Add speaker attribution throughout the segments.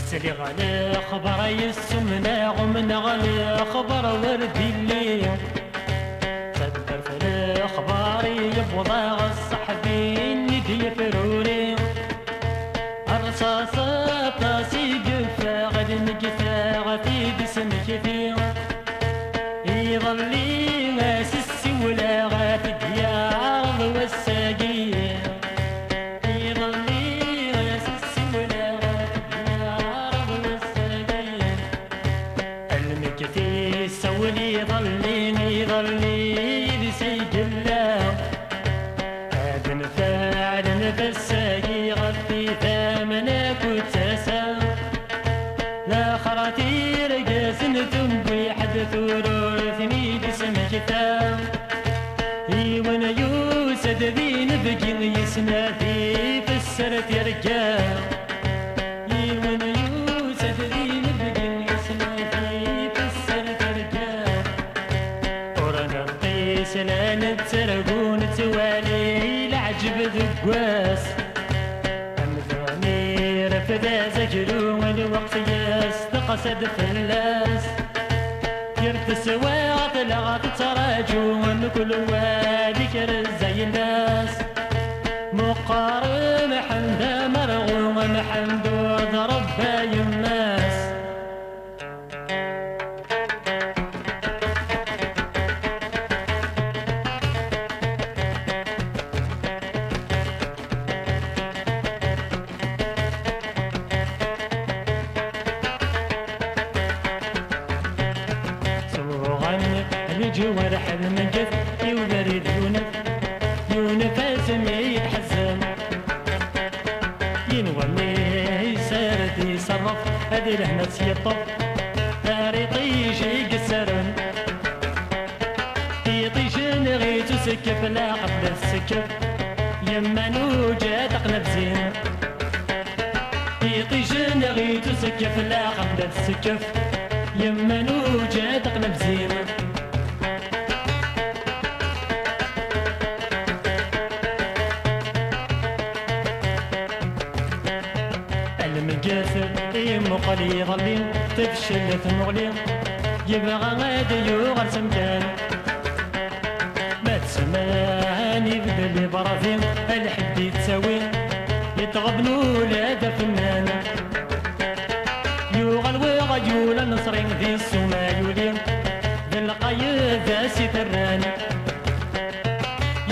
Speaker 1: سلي غالي خبر يسمنا غمنا غالي خبر وردي اللي تدبر في الاخبار يبوضا الصحفيين يدي فروري الرصاصة بلاصي قفا غادي نقفا غادي بسمك فيه يظلي ناس السولا غادي ديار والساقيه سولي ظلي بسيد الله هذا نفعل نفسي غطي ثامنك وتسا لا خراتير قاسن ثنبي حدث ورثني بسمك ثام ايوان يوسد ذي نبقي يسناثي في السرت يرقام سلان ترقون توالي العجب ذقواس أمثاني رفدا زجرو الوقت يستقصد فلاس يرتسوا طلعت تراجون كل وذكر زي الناس مقارن حمد مرغوم حمد ضرب الناس جوارح المنجف يولد يونف اسمي يتحزن ينومي يسارد يصرف هادي لهنا يطف طريقي يجي يقسرن يطيش نغي تسكف لا قبل السكف يما نوجا تقلب زين يطيش نغي تسكف لا قبل السكف يما نوجا تقلب زين المجاسر يمقلي يظلي تفشل في مغلي يبغى غادي يغرس مكان ما تسماني بلي برافين الحد يتساوي يتغبنوا ولاد فنان يوغل وغيول النصرين ذي السما يولي ذي القايد ذا سيتران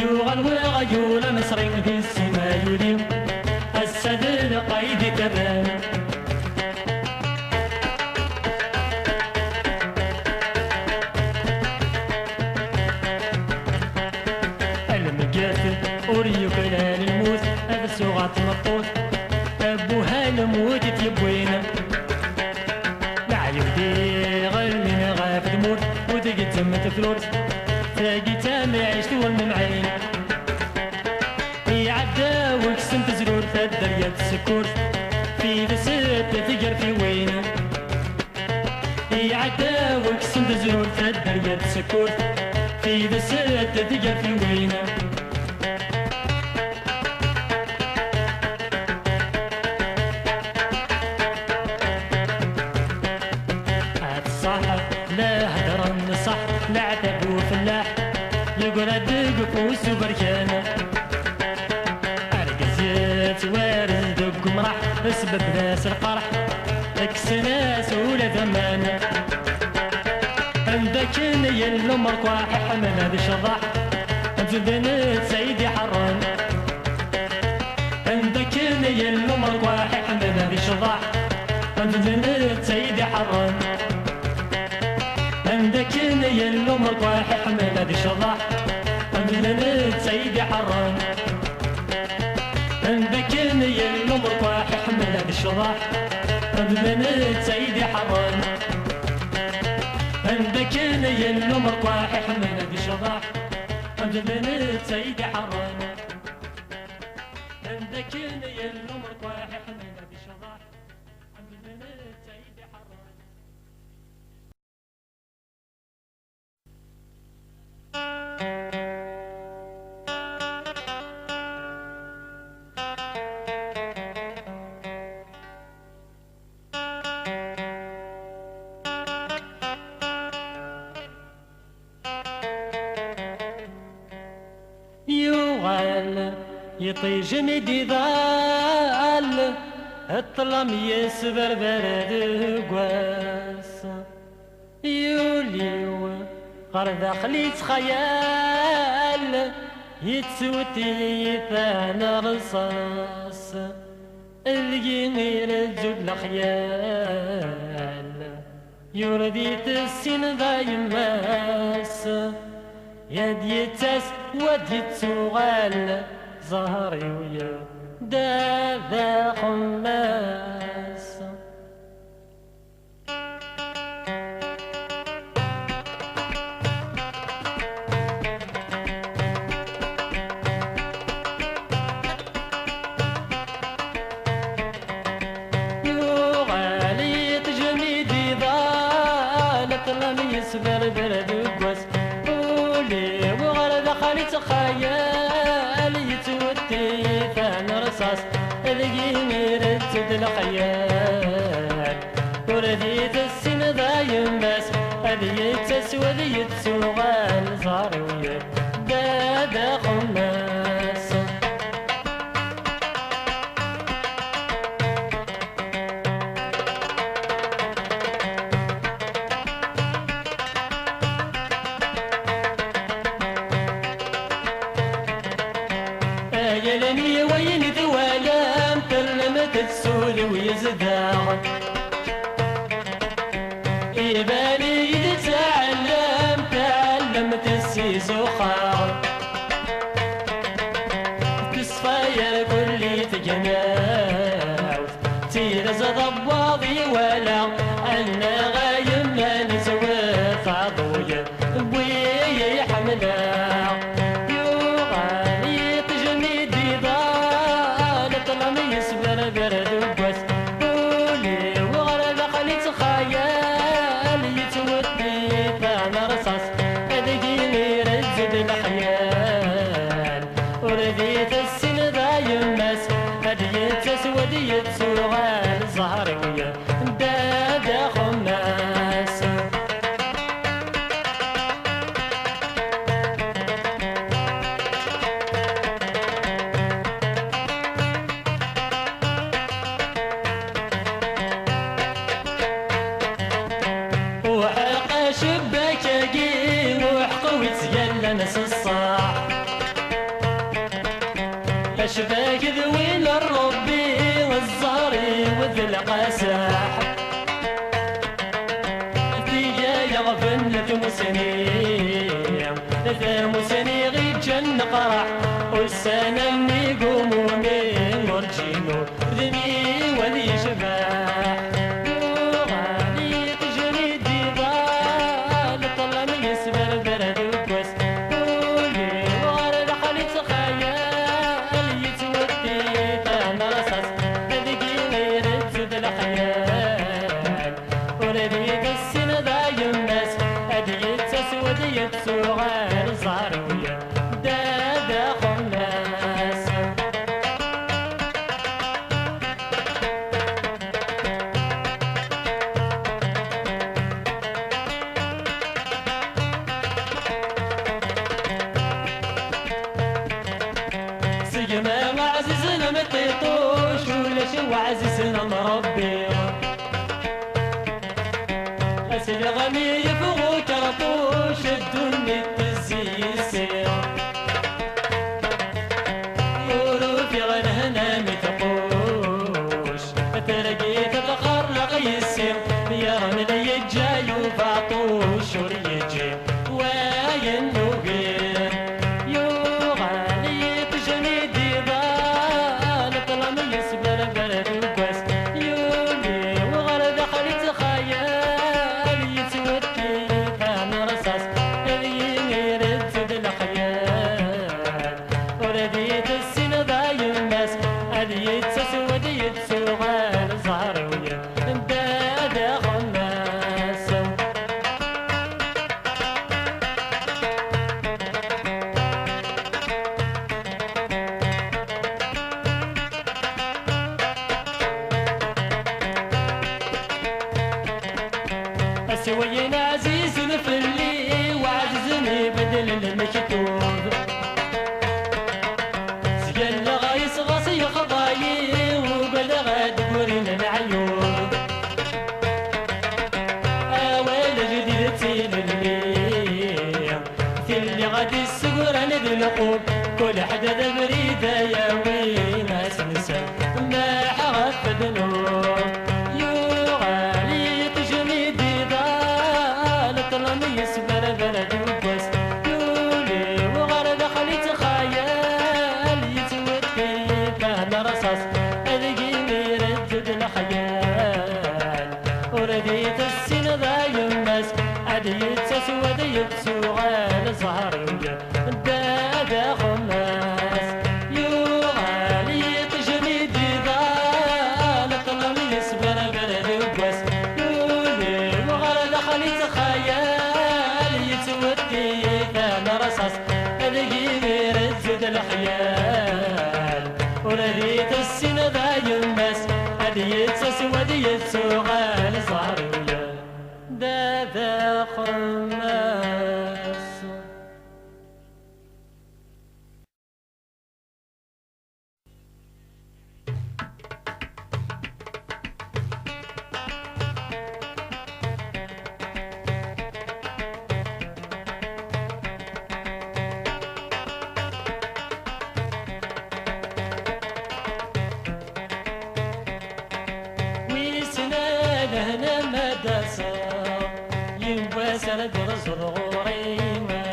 Speaker 1: يوغل وغيول النصرين ذي السما يولي السد القايد تبان المجاسر أوريو كلال الموت هذا سوغات مطوط أبوها الموت تيبوينا العيودي غلين غاف الموت ودقي تمت فلورس تلاقي تامي عيشت والممعين يعدى وكسن تزرور الدريا السكور في ذسات تقر في وين يعدى وكسن تزرور الدريا السكور في ذسات تقر في وين الصح لا هدرن صح لا عتب وفلاح يقول ادق فوس وبركانه توارد دق مرح اسبب ناس القرح اكس ناس ولا ثمان عندك يلو مركواح حمل هذا شضح بنت سيدي حران عندك يلو مركواح حمل هذا شضح بنت سيدي حران عندك يلو مركواح حمل هذا شضح بنت سيدي حران عندك يلو مركواح حمل هذا الشضاح بنت سيدي حران عندك يلو مركواح حمل هذا الشضاح بنت سيدي حران عندك يلو مركواح حمل هذا الشضاح بنت سيدي حران يطيج ميدي ضال الظلام يسبر برد قواس يوليو غرد خليت خيال يتسوتي ثان رصاص الجميل الجبل خيال يرديت السن ذا يماس يد يتاس ود يتسوغال ظهري ويا ذا خماس يسبر برد وقوس قولي وغرد خالي تخيل يتودي ثان رصاص الجميل تد الخيال ورديت السن ذا ينبس هذي يتسوى ذي يتسوغال صاري ويا دا خماس يلني وين ذوالام ترمت السول ويزداغ يبالي تعلمت السيس وخاغ تصفاير كل تجماع تيرز ضباضي ولا أنا غايم ما نزوف عضوية بوي حملا برد وبس قولي وغرد خليت خيال يتودي ثان رصاص أدقيني رجد الخيال ورديت السن ذا يمس هديت أسود يتسوغال ظهري ويا دا خماس شباك يقيم وحقوي تيلا ناس الصاح أشباك ذوين الربي والزهري وذي القساح ثيا يغفن لتمسني لتمسني غير جن قرح والسنة مني قوموني ورجينو ذني وذي شباح سوغال صاري ويا دا خماس سجما عزيزنا مطيطوش ولا شو عزيزنا مربي أسد غمي يفغو كرطوش الدنيا تزيسير يقولوا في غنهنا متقوش فترقيت تخرق يسير يا رمل يجاي وفاطوش وريجي وين نوقير يوغالي تجميدي ضال طلم يسبر برد وقوس يولي وغرد خليت خيال يتودي ثان رصاص يمير تد الخيال ورديت السن ذا يمس هديت تسود يتسوغال ظهري ويا دا خماس سوينا عزيز الفلي وعززني بدل المكتوب سجل ورين العيون أول جديد تين اللي في اللي غادي السقور ندي القوم كل حدا ذا بريدة يا وين أسنسى ما حغف ذنوب يغالي تجميدي ضال طلمي يسبر بلد وبس يولي وغرد خلي تخيل يتودي فهم رصاص أذقي يردد الخيال ورديت السن ذا يمس عديت تسود يتسوغال زهر دادا خماس يغالي تجميدي ضال طلم يسبر بلد وبس يولي وغرد خلي تخيل يتودي فهم رصاص أذقي يردد الخيال ورديت السن ذا يمس عديت تسود يتسوغال زهر دادا خماس لهنا مدرسة ينباس ندرس الغريمة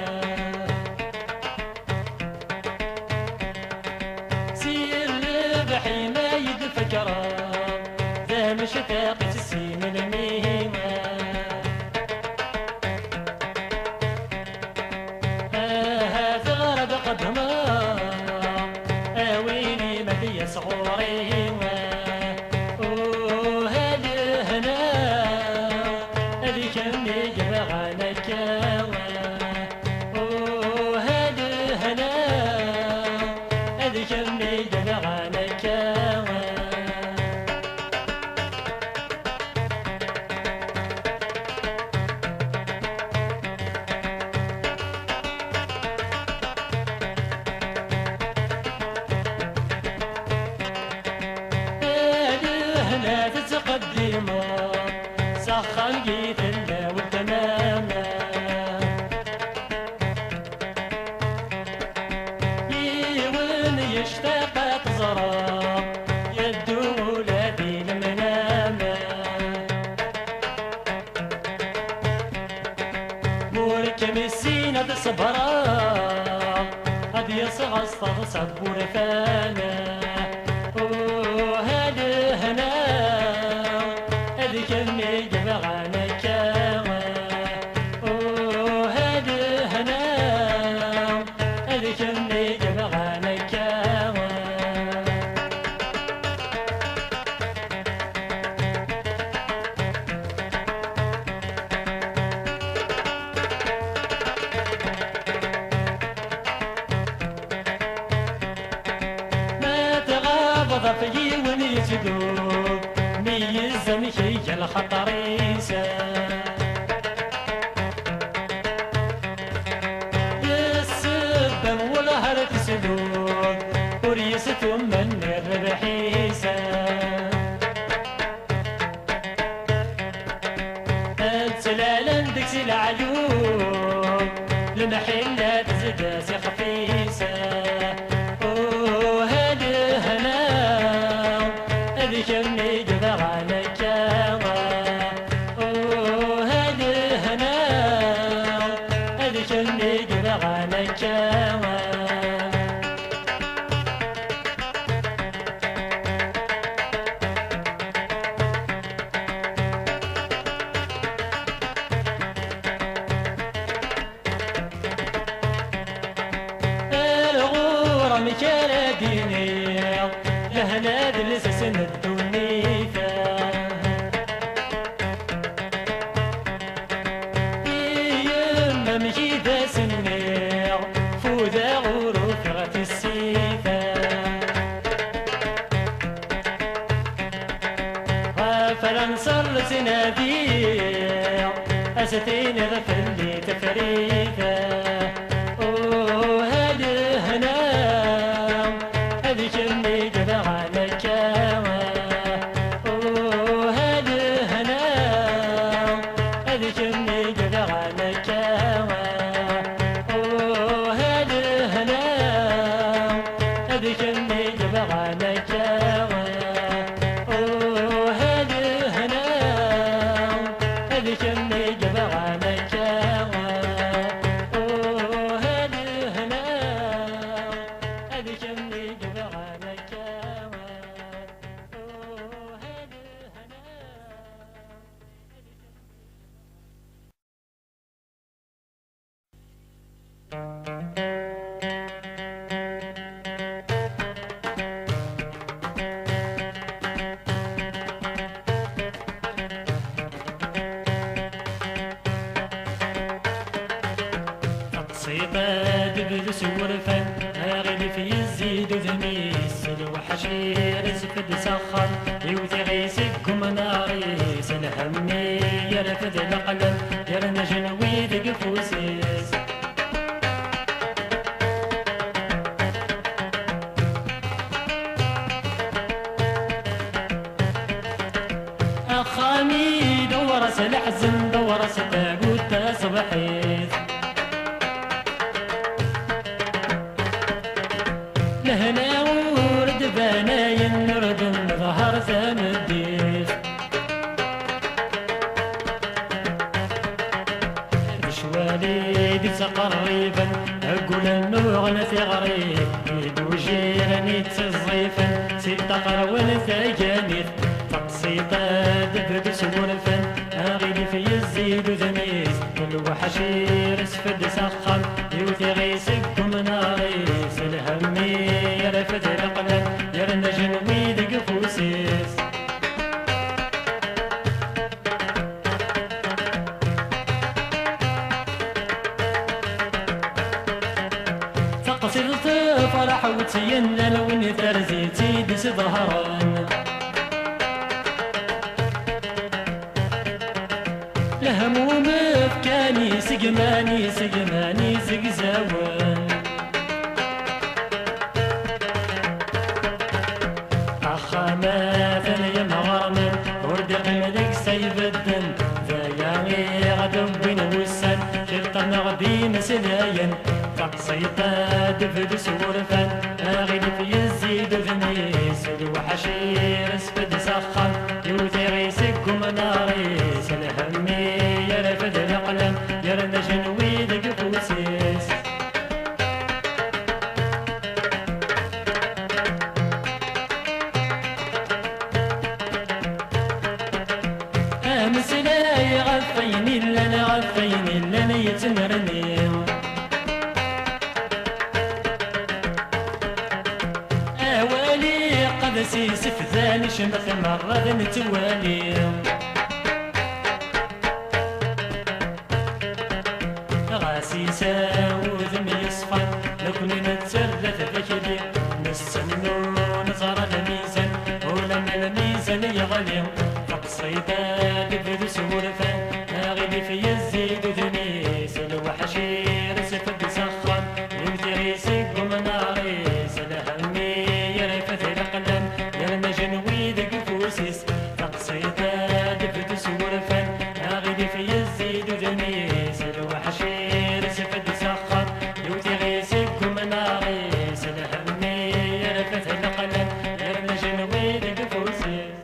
Speaker 1: سير ربحي ما يدفكرة ذا مشتاق تسيم الميمة ثغرب قدمة ويني ما في صغوريمة هنا تتقدم سخن جيت الله والتمام يون يشتاق تزرع يدو ولادي المنام مورك مسينة تصبرا هاد يصغى الصغ صبور فانا ضفي ونيزدو ميز مشي الخطريسة يسبن والهر تسدود وريسة من الربحيسة السلالم دكسي العيون المحلات زداسي خفيسة كمي جبر عليك هذه هنا هذه كمي جبر عليك الغورة مكالة ديني لهنا دلس سند فلنصر سنابيع أستين غفلي تفريفة وهذه هنا هذه كمي جبع عليك سورفان غير في الزيد وذميس الوحشير زفد سخر يوتي غيسكم ناريس الهمي يرفد القلم يرنا جنويد قفوسيس أخامي دورس الحزن دورس تاقوت صبحيت لهنا ورد بناين نرد ظهر ثم الديف بشوالي ديس قريبا أقول النوع نثغريب يدو جيراني تزيفا ستة قرون ثجانيث تقسيطة دبد سورفا أغيلي في الزيد وذميس الوحشير اسفد سخن يوثي غيسكم ناريس الهمي يرفد القلم يرنا جنويد قفوسيس تقصرت فرح وتينا لو ثرزيتي دس ظهران الهموم بكاني سقماني سقماني زقزاوان أخاما ثنيا مغرما ورد قمدك سيبدن ذاياني غدبين وسان شرطنا غدي مسلايا تقصيطا دفد سورفان أغيل في الزيد وذنيس الوحشير اسفد سخن يوثي غيسكم ناريس الهمي يرفد القلم يرنا جنويد قفوسيس مسلاي غفيني لنا غفيني لنا يتمرني أوالي قد سيسف ثاني شمث مرة نتوالي غاسيسا وذم يصفن لكن نتسلث ذكري نستنو نظر الميزان ولما الميزان يغلي تقصيدا دبد سورفان غيلي في الزيد وذميس الوحشير سفد سخن يوثي غيسكم ناريس الهمي يرفث القلم يرنا جنويد قفوسيس تقصيدا دبد سورفان غيلي في الزيد وذميس الوحشير سفد سخن يوثي غيسكم ناريس الهمي يرفث القلم يرنا جنويد قفوسيس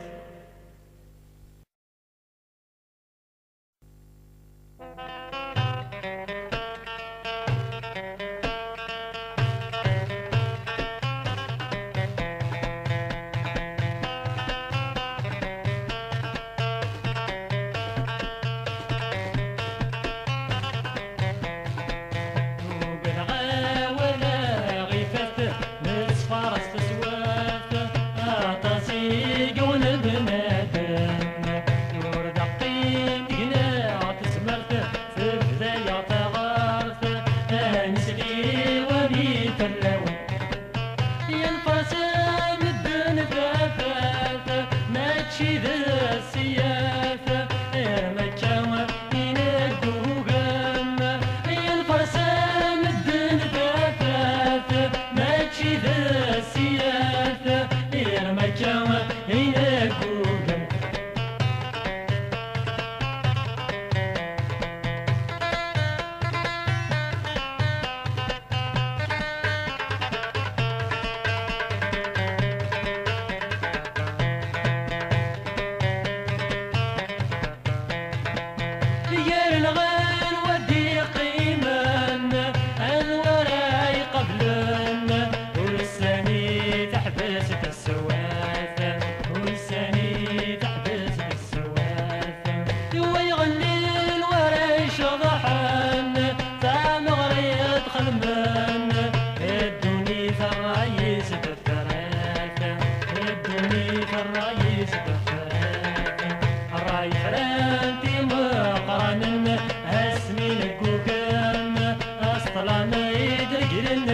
Speaker 1: Gelin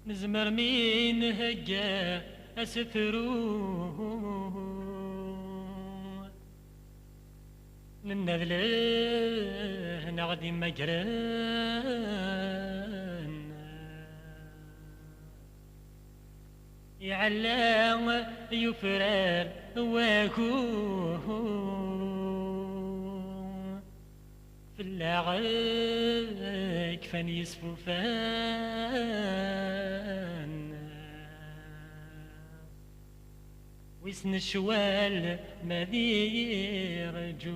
Speaker 1: نزمر مين هجا أسفرو للنذله نغدي مجران يعلم يفرر واكو في اللاعق فان يسفو فان ويسن الشوال ما ذي رجو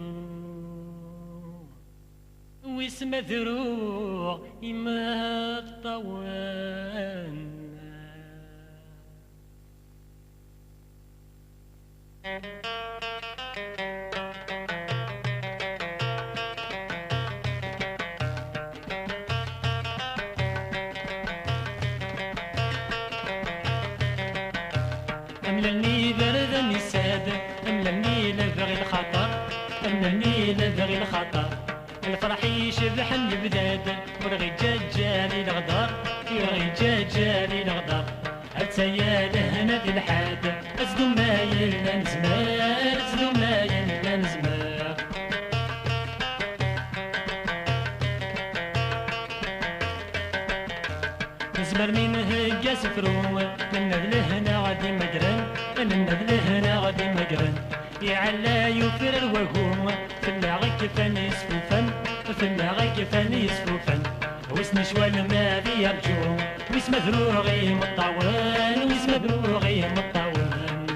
Speaker 1: ويسم ذروع إما الطوان أملني برد النساد أملني لبغي الخطر أملني لبغي الخطر الفرح يشبح البداد ورغي جاجالي الغدار يرغي جاجالي الغدار أتسيا لهنا ذي الحاد أزدو مايل لنزمار أزدو مايل لنزمار نزمر من هيا سفرو من نذلهنا غادي مقرن من نذلهنا غادي مقرن يعلى يفر الوهوم في اللاغي كفاني يسفوفن في اللاغي كفاني يسفوفن واسم شوال ما ذي يرجو واسم ذروغي مطاوان واسم ذروغي مطاوان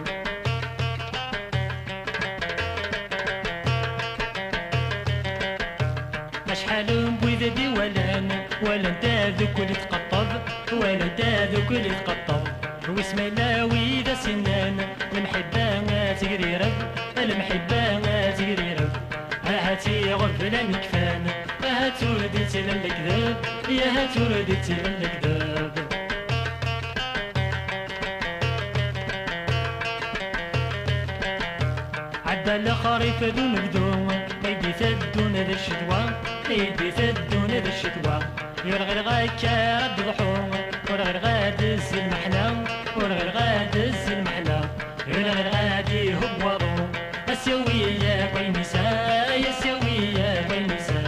Speaker 1: أشحال بوذدي ولا انت ذوك اللي تقطب ولا انت ذوك اللي تقطب واسم لاوي ذا سنان المحبة ما تقري رب المحبة ما تقري رب هاتي غفلة مكفان هات وردت للكذاب يا هات وردت للكذاب عدى الخريف دون قدوم ايدي ثدون ذا الشتوى ايدي ثدون ذا الشتوى يرغي غاكا رد ضحوم ورغي غادز المحلى ورغي غادز المحلى يرغي غادي هو وضو السوية كوينسا يا سوية كوينسا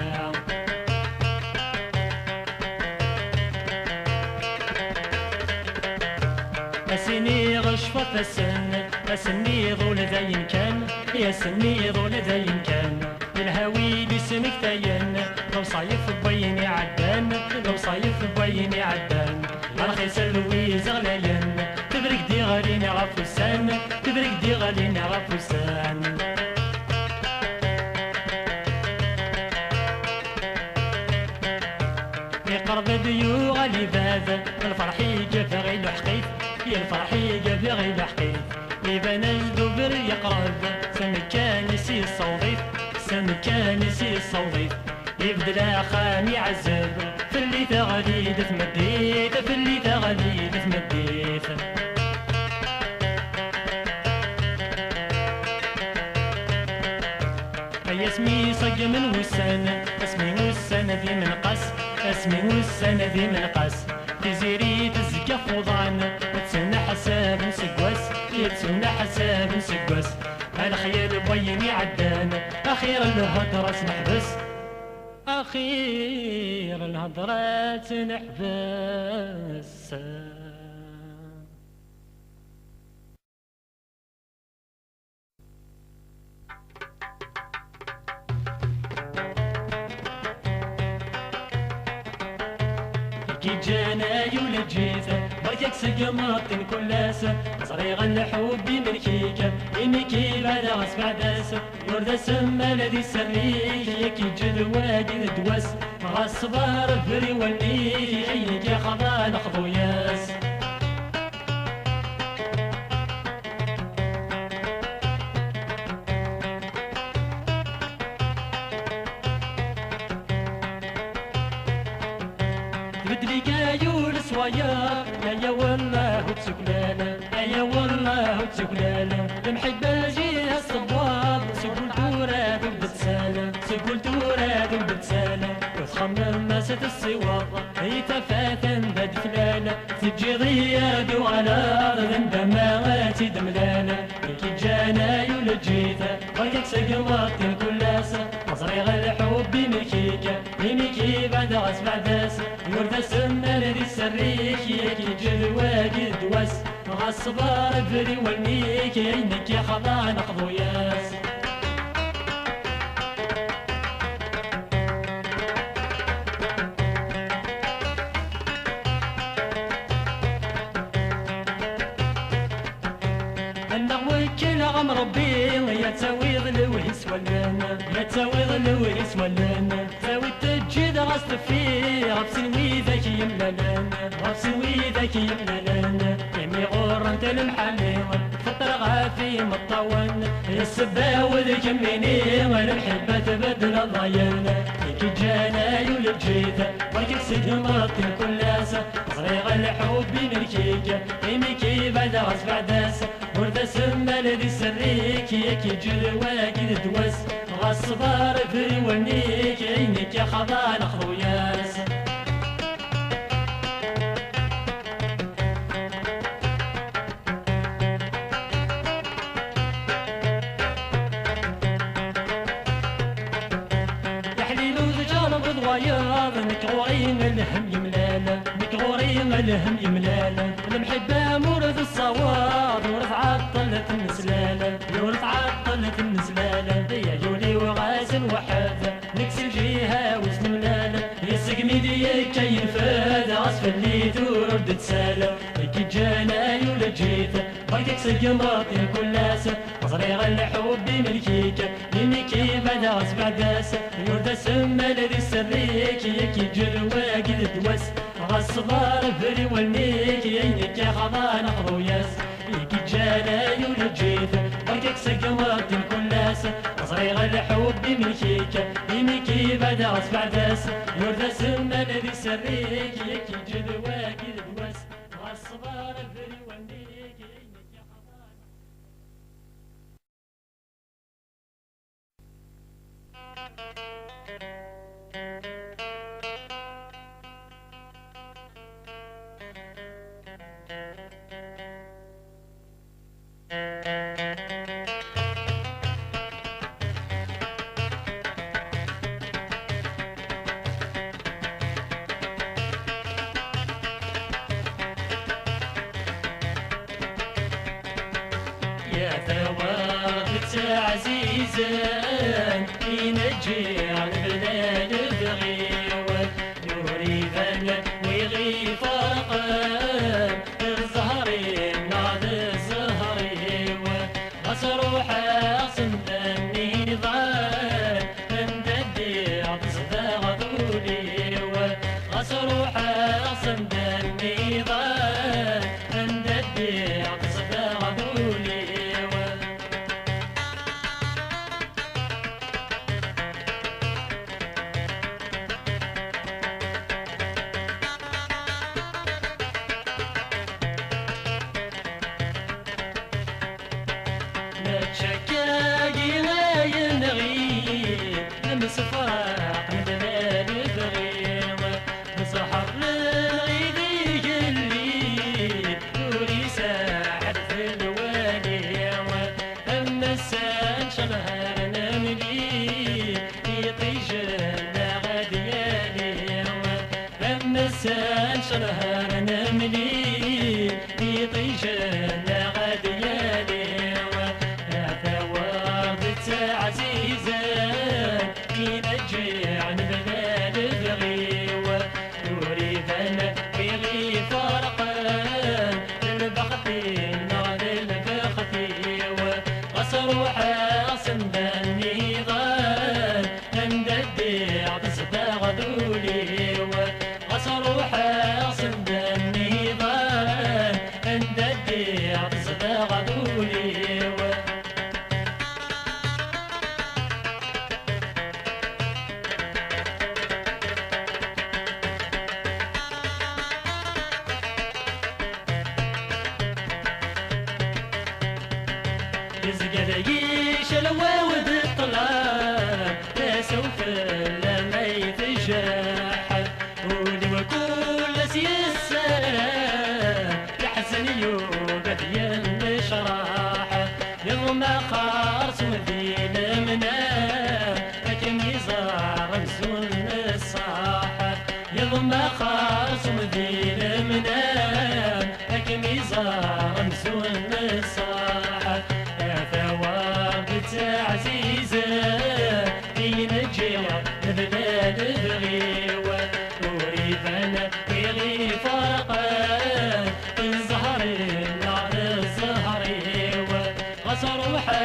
Speaker 1: أسني غشفة فالسن أسني ظول ذا يمكن يا سني ظول ذا يمكن الهوي بسمك تين لو صايف بيني عدان لو صايف بيني عدان رخيص اللويز غليان تبرك دي غالينا غفوسان تبرك دي غالينا غفوسان يقرب ديو غالي باب الفرح يجف غير حقيت يا الفرح يجف غير حقيت يبان الدبر يقرب سمكان يسي الصوضيف سمكان يسي الصوضيف يبدل خام يعزب في اللي تغليد تمديت في اللي تغليد تمديت يا اسمي صق من وسان اسمي وسان ذي من قس اسمي وسان ذي من قس تزيري تزكى فوضان تسنى حساب نسقوس يتسنى حساب نسقوس الخيال بيني عدان اخيرا الهضرة نحبس اخيرا الهضرة نحبس كي جانا يولد جيزة بركك سقماطن كلاسة صريغ الحب ملكيكة إنكي بعد غصب عداسة يورد السما الذي سريك يكي جد واجد دواس غصبار فري وليك عينك يا خضان خضو ياس بدلك عيون صوايا يا والله تسكلانا يا والله تسكلانا المحبة جيها الصباب سقول تورا بالبتسالة سقول تورا بالبتسالة وتخمم مسة الصواب هي تفاتا بد فلانة تجي غياد وعلى أرض عندما تدملانا كي جانا يولد جيثا ويك سقواطي كلاسة صريغ الحب ملكيكا يميكي بعد غصب عداس يورد السما الذي سريك يكي جلواقي دواس غصبار فري والميك عينك يا خضع نقضو ياس النغوك غم ربي يا تساويض الويس ولنا يا تساويض الويس ولنا تساوي تجد غاس تفي غفسن ويدك يملالنا غفسن ويدك يملالنا يمي غور انت المحلي فطر غافي مطون السبا وذيك مني والمحبة تبدل الضيانا كي جانا يولد جيدا بركك سد مرطي كلاسة صغير الحب نركيك يمي كي بعد غاس بعداسة ورد سما لذي سريك يكي جل واكد دوس غاس صبار فري ونيك عينك يا خضان خوياس ضواياض مكغورين الهم يملالا مكغورين الهم يملالا المحبة مورد الصواب ورث عطلة النسلالة ورث عطلة النسلالة يا جولي وغازل وحادة نكس الجهة وسط ملالة يسقمي ديك كي نفاد غصف اللي تورد تسالة كي جانا يولد جيثة بركك سقماطي كلاسة صريغ الحب ملكيك يميكي بدا غصب عداسة يورد سما لذي سريك يكي جلوا قد دوس غصبار فري والنيك يينك يا خضان خضوياس يكي جانا يولد جيثة بركك سقماطي كلاسة صريغ الحب ملكيك يميكي بدا غصب عداسة يورد سما لذي سريك يكي جلوا قد دوس غصبار فري والنيك يينك يا خضان يا ثوابت عزيزا ينجي عن بلاد الغيوة يريد ويغي فرقا الزهري نعد الزهري وصروح صند النظام عند الديع تصدق ذولي وصروح صند النظام عند الديع تصدق ذولي شكاقي لا ينغي لمس فراق مدلال بغيض بصحر للغيدي اللي يوري ساحر في الوالي أما السان شلهر نملي يطيش غاديالي أما السان شلهر نملي يطيش غاديالي عزيزا ينجي عن بلاد الغيوة يريد أن يغي فرقا للبختي نار البختي وصروح صند النظام عند الديع تصدق ذولي وصروح صند النظام عند الديع تصدق ذولي يزقليش الواود الطلال لا سوف لما يتجاح ولي وكل سياسة يحزن يوبد ينشراح يضمى خارس مدين منام لكن يزار مسون الصاح يضمى خارس مدين منام لكن يزار مسون الصاح عزيزة ينجي بلاد الغيوة يريد أن يغي فرقا الزهري نار الزهري وصروح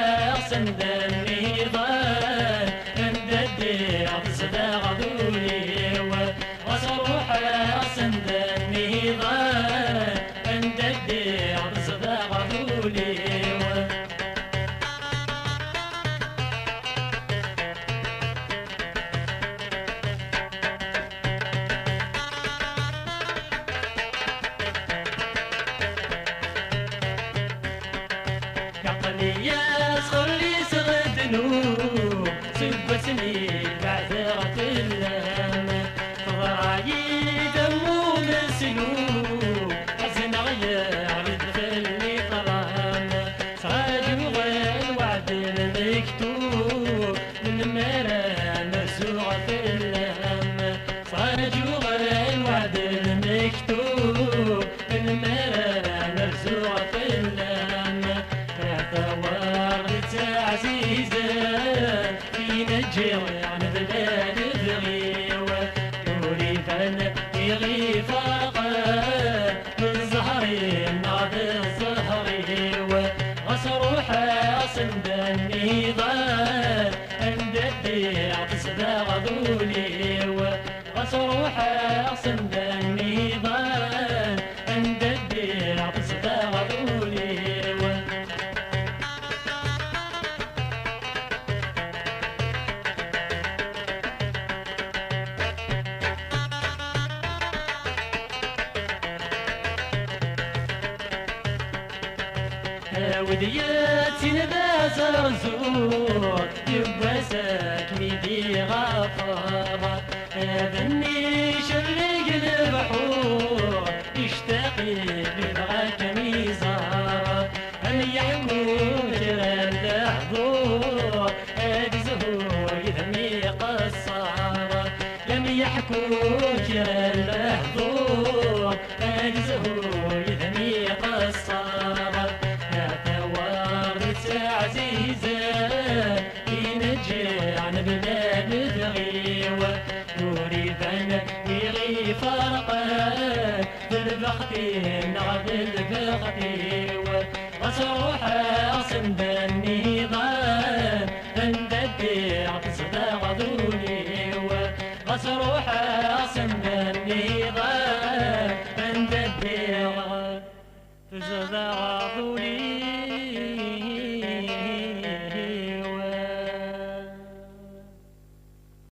Speaker 1: نجي عن بلاد ذغيوة نوري فن يغي فرقا الزهري نعد الزهري غصر حاصل بالنضال عند البيع تصدق ذولي غصر حاصل بالنضال عند البيع تصدق ذولي ودياتي ذا زرزور يبسك ميدي غفار ذني شرق البحور يشتاقي ببغاك ميزار هم يحكوا جرى الحضور هذه زهور يذمي قصار لم يحكوا جرى الحضور هذه زهور يذمي قصار عزيزة ينجي عن بلاد ذغيوة نوري فن يغي فرقا بالبختي نغد البختي وصروح عاصم بالنظام عند البيع تصدق ذولي وصروح عاصم بالنظام عند البيع تصدق